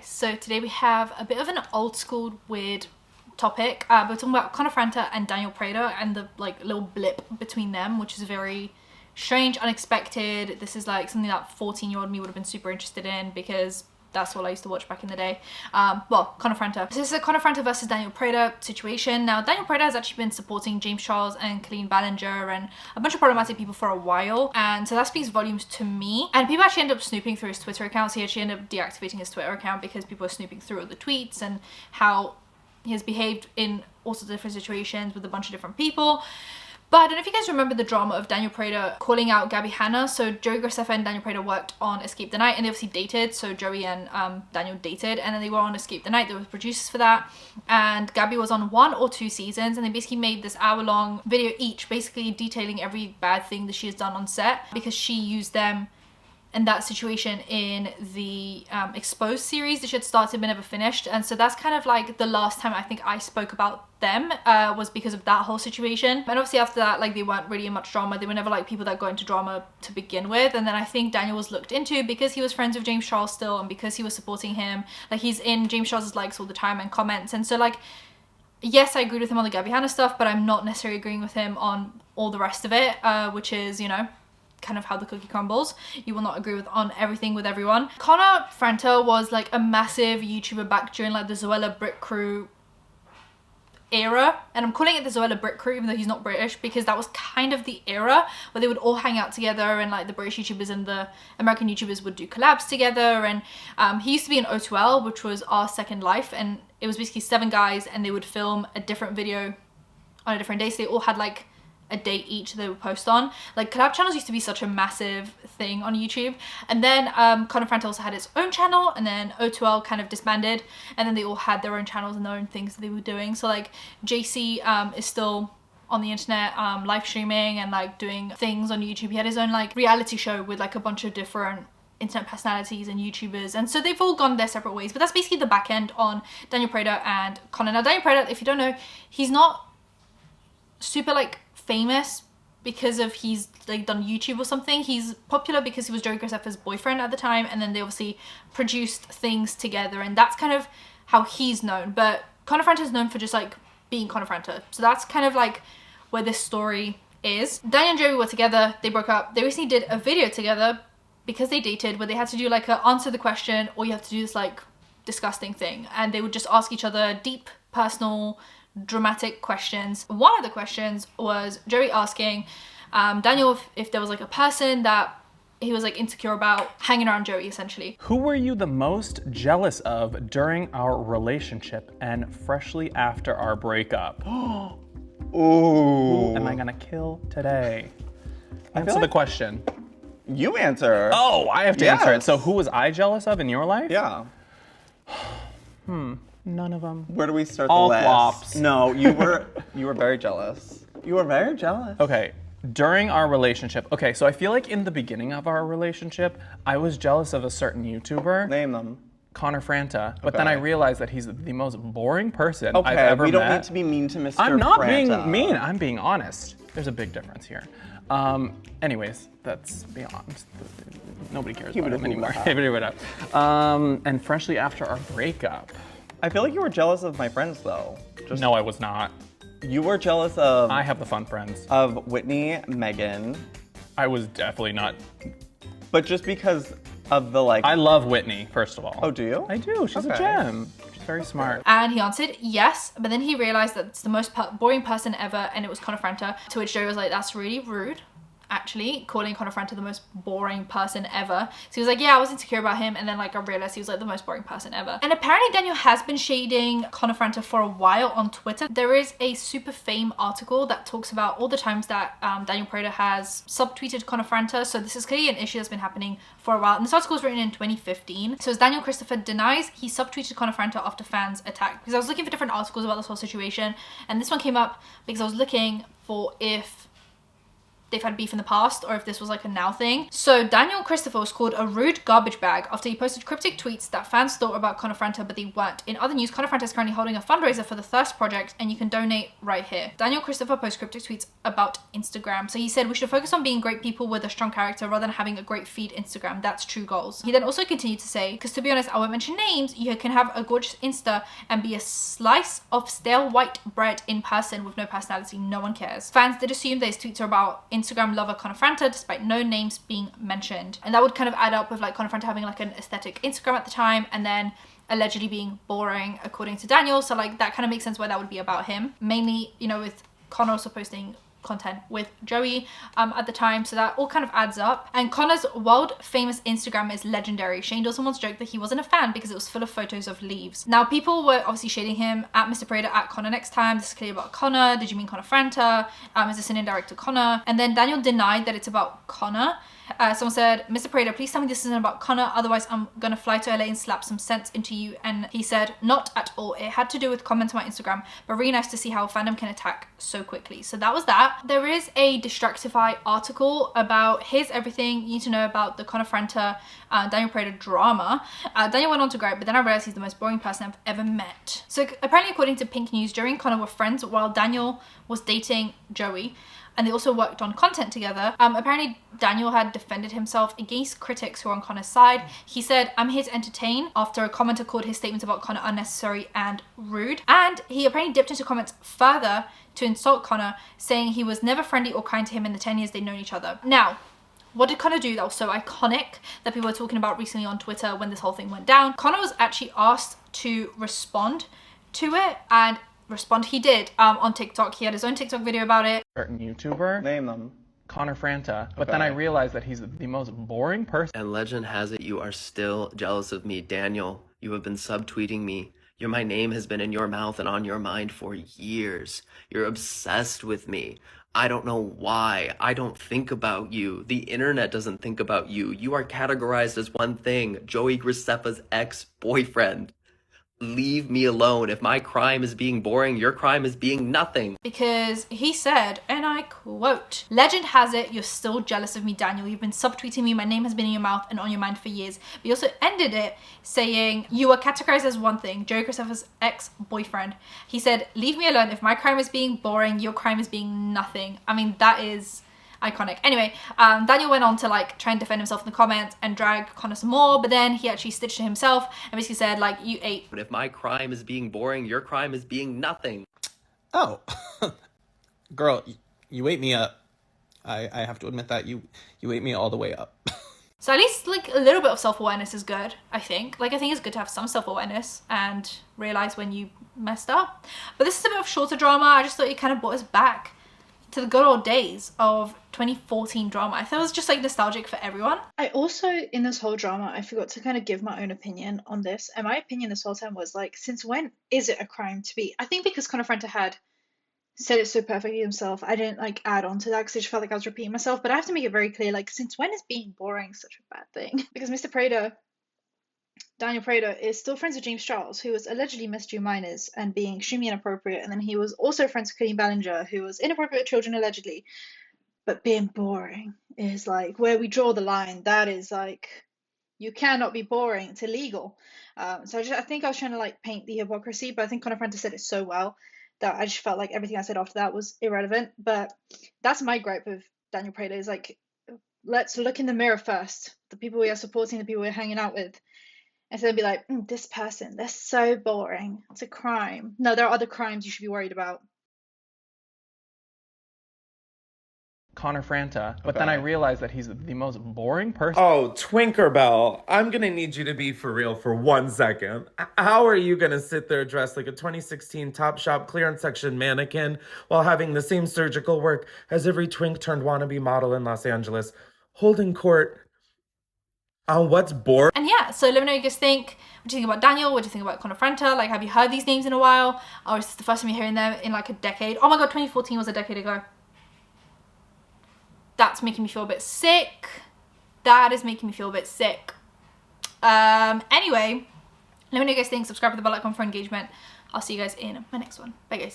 So today we have a bit of an old school weird topic. We're talking about Conor Franta and Daniel Preda and the like little blip between them, which is very strange, unexpected. This is like something that 14-year-old me would have been super interested in because that's what I used to watch back in the day. Well, Conor Franta. This is a Conor Franta versus Daniel Preda situation. Now, Daniel Preda has actually been supporting James Charles and Colleen Ballinger and a bunch of problematic people for a while. And so that speaks volumes to me. And people actually end up snooping through his Twitter account. So he actually ended up deactivating his Twitter account because people were snooping through all the tweets and how he has behaved in all sorts of different situations with a bunch of different people. But I don't know if you guys remember the drama of Daniel Preda calling out Gabby Hanna. So Joey Graceffa and Daniel Preda worked on Escape the Night and they obviously dated. So Joey and Daniel dated and then they were on Escape the Night. They were producers for that. And Gabby was on 1 or 2 seasons and they basically made this hour-long video each, basically detailing every bad thing that she has done on set because she used them in that situation in the Exposed series that she had started but never finished. And so that's kind of like the last time I think I spoke about them was because of that whole situation. And obviously after that, like, they weren't really in much drama. They were never like people that got into drama to begin with. And then I think Daniel was looked into because he was friends with James Charles still and because he was supporting him. Like, he's in James Charles's likes all the time and comments. And so, like, yes, I agreed with him on the Gabby Hanna stuff, but I'm not necessarily agreeing with him on all the rest of it, which is, you know, kind of how the cookie crumbles. You will not agree with on everything with everyone. Conor Franta was like a massive YouTuber back during like the Zoella Brick Crew era, and I'm calling it the Zoella Brick Crew even though he's not British because that was kind of the era where they would all hang out together and like the British YouTubers and the American YouTubers would do collabs together. And he used to be in O2L, which was Our Second Life, and it was basically 7 guys and they would film a different video on a different day. So they all had like a date each they would post on. Like, collab channels used to be such a massive thing on YouTube. And then Conor Franta also had its own channel, and then O2L kind of disbanded, and then they all had their own channels and their own things that they were doing. So like JC is still on the internet live streaming and like doing things on YouTube. He had his own like reality show with like a bunch of different internet personalities and YouTubers, and so they've all gone their separate ways. But that's basically the back end on Daniel Preda and Conor. Now Daniel Preda, if you don't know, he's not super like famous because of he's like done YouTube or something. He's popular because he was Joey Graceffa's boyfriend at the time, and then they obviously produced things together, and that's kind of how he's known. But Conor Franta is known for just like being Conor Franta, so that's kind of like where this story is. Daniel and Joey were together, they broke up. They recently did a video together because they dated where they had to do like a answer the question or you have to do this like disgusting thing, and they would just ask each other deep, personal, dramatic questions. One of the questions was Joey asking Daniel if there was like a person that he was like insecure about hanging around Joey, essentially. Who were you the most jealous of during our relationship and freshly after our breakup? Ooh. Who am I gonna kill today? Answer the question. You answer. Oh, I have to answer it. So who was I jealous of in your life? Yeah. None of them. Where do we start All the list? flops. No, you were very jealous. You were very jealous. Okay, during our relationship. Okay, so I feel like in the beginning of our relationship, I was jealous of a certain YouTuber. Name them. Conor Franta. But then I realized that he's the most boring person I've Okay, ever met. we don't need to be mean to Mr. I'm not Franta. being mean, I'm being honest. There's a big difference here. Anyways, that's beyond. Nobody cares about him anymore. And freshly after our breakup. I feel like you were jealous of my friends though. No, I was not. You were jealous of I have the fun friends. of Whitney, Megan, I was definitely not. but just because of the like. I love Whitney, first of all. Oh, do you? I do. She's a Okay. gem. She's very smart. And he answered yes, but then he realized that it's the most boring person ever, and it was Conor Franta, to which Joey was like, that's really rude, actually, calling Conor Franta the most boring person ever. So he was like, yeah, I was insecure about him, and then like I realized he was like the most boring person ever. And apparently Daniel has been shading Conor Franta for a while on Twitter. There is a super fame article that talks about all the times that Daniel Preda has subtweeted Conor Franta. So this is clearly an issue that's been happening for a while, and this article was written in 2015. So as Daniel Christopher denies he subtweeted Conor Franta after fans attacked, because I was looking for different articles about this whole situation, and this one came up because I was looking for if they've had beef in the past or if this was like a now thing. So Daniel Christopher was called a rude garbage bag after he posted cryptic tweets that fans thought about Conor Franta, but they weren't. In other news, Conor Franta is currently holding a fundraiser for the Thirst Project, and you can donate right here. Daniel Christopher posts cryptic tweets about Instagram. So he said, we should focus on being great people with a strong character rather than having a great feed Instagram. That's true goals. He then also continued to say, because to be honest, I won't mention names, you can have a gorgeous Insta and be a slice of stale white bread in person with no personality. No one cares. Fans did assume that his tweets are about Instagram lover Conor Franta, despite no names being mentioned. And that would kind of add up with like Conor Franta having like an aesthetic Instagram at the time, and then allegedly being boring according to Daniel. So like that kind of makes sense why that would be about him. Mainly, you know, with Conor also posting content with Joey at the time, so that all kind of adds up. And Conor's world famous Instagram is legendary. Shane Dawson once joked that he wasn't a fan because it was full of photos of leaves. Now people were obviously shading him at Mr. Preda, at Conor next time. This is clearly about Conor. Did you mean Conor Franta? Is this an indirect to Conor? And then Daniel denied that it's about Conor. Someone said, Mr. Preda, please tell me this isn't about Conor, otherwise I'm gonna fly to LA and slap some sense into you. And he said, not at all. It had to do with comments on my Instagram, but really nice to see how fandom can attack so quickly. So that was that. There is a Distractify article about Here's Everything You Need to Know About the Conor Franta Daniel Preda drama. Daniel went on to write, but then I realized he's the most boring person I've ever met. So apparently, according to Pink News, Joey and Conor were friends while Daniel was dating Joey, and they also worked on content together. Apparently Daniel had defended himself against critics who were on Conor's side. He said, I'm here to entertain, after a commenter called his statements about Conor unnecessary and rude. And he apparently dipped into comments further to insult Conor, saying he was never friendly or kind to him in the 10 years they'd known each other. Now, what did Conor do that was so iconic that people were talking about recently on Twitter when this whole thing went down? Conor was actually asked to respond to it, and respond he did on TikTok. He had his own TikTok video about it. Certain YouTuber. Name them. Conor Franta. But then I realized that he's the most boring person. And legend has it you are still jealous of me. Daniel, you have been subtweeting me. My name has been in your mouth and on your mind for years. You're obsessed with me. I don't know why. I don't think about you. The internet doesn't think about you. You are categorized as one thing, Joey Graceffa's ex-boyfriend. Leave me alone. If my crime is being boring, your crime is being nothing. Because he said, and I quote, legend has it you're still jealous of me, Daniel. You've been subtweeting me. My name has been in your mouth and on your mind for years. But he also ended it saying, you are categorized as one thing, Joey Graceffa's ex-boyfriend. He said, leave me alone. If my crime is being boring, your crime is being nothing. I mean, that is iconic. Anyway, Daniel went on to like try and defend himself in the comments and drag Conor some more, but then he actually stitched it himself and basically said like, you ate. But if my crime is being boring, your crime is being nothing. Oh, girl, you ate me up. I have to admit that you ate me all the way up. So at least like a little bit of self-awareness is good, I think. Like I think it's good to have some self-awareness and realize when you messed up. But this is a bit of shorter drama. I just thought it kind of brought us back to the good old days of 2014 drama. I thought it was just like nostalgic for everyone. I also, in this whole drama, I forgot to kind of give my own opinion on this. And my opinion this whole time was like, since when is it a crime to be? I think because Conor Franta had said it so perfectly himself, I didn't like add on to that because I just felt like I was repeating myself. But I have to make it very clear, like, since when is being boring such a bad thing? Because Mr. Preda, Daniel Preda, is still friends with James Charles, who was allegedly misdue minors and being extremely inappropriate. And then he was also friends with Colleen Ballinger, who was inappropriate with children allegedly. But being boring is like where we draw the line. That is like, you cannot be boring. It's illegal. So I think I was trying to like paint the hypocrisy, but I think Conor Franta said it so well that I just felt like everything I said after that was irrelevant. But that's my gripe with Daniel Preda, is like, let's look in the mirror first. The people we are supporting, the people we're hanging out with. And then be like, this person, they're so boring. It's a crime. No, there are other crimes you should be worried about. Conor Franta. But then I realized that he's the most boring person. Oh, Twinkerbell, I'm gonna need you to be for real for 1 second. How are you gonna sit there dressed like a 2016 Topshop clearance section mannequin while having the same surgical work as every twink turned wannabe model in Los Angeles, holding court on what's boring? And yeah, so let me know what you guys think. What do you think about Daniel? What do you think about Conor Franta? Like, have you heard these names in a while? Or is this the first time you're hearing them in like a decade? Oh my god, 2014 was a decade ago. That's making me feel a bit sick. That is making me feel a bit sick. Anyway, let me know what you guys think. Subscribe to the bell icon for engagement. I'll see you guys in my next one. Bye guys.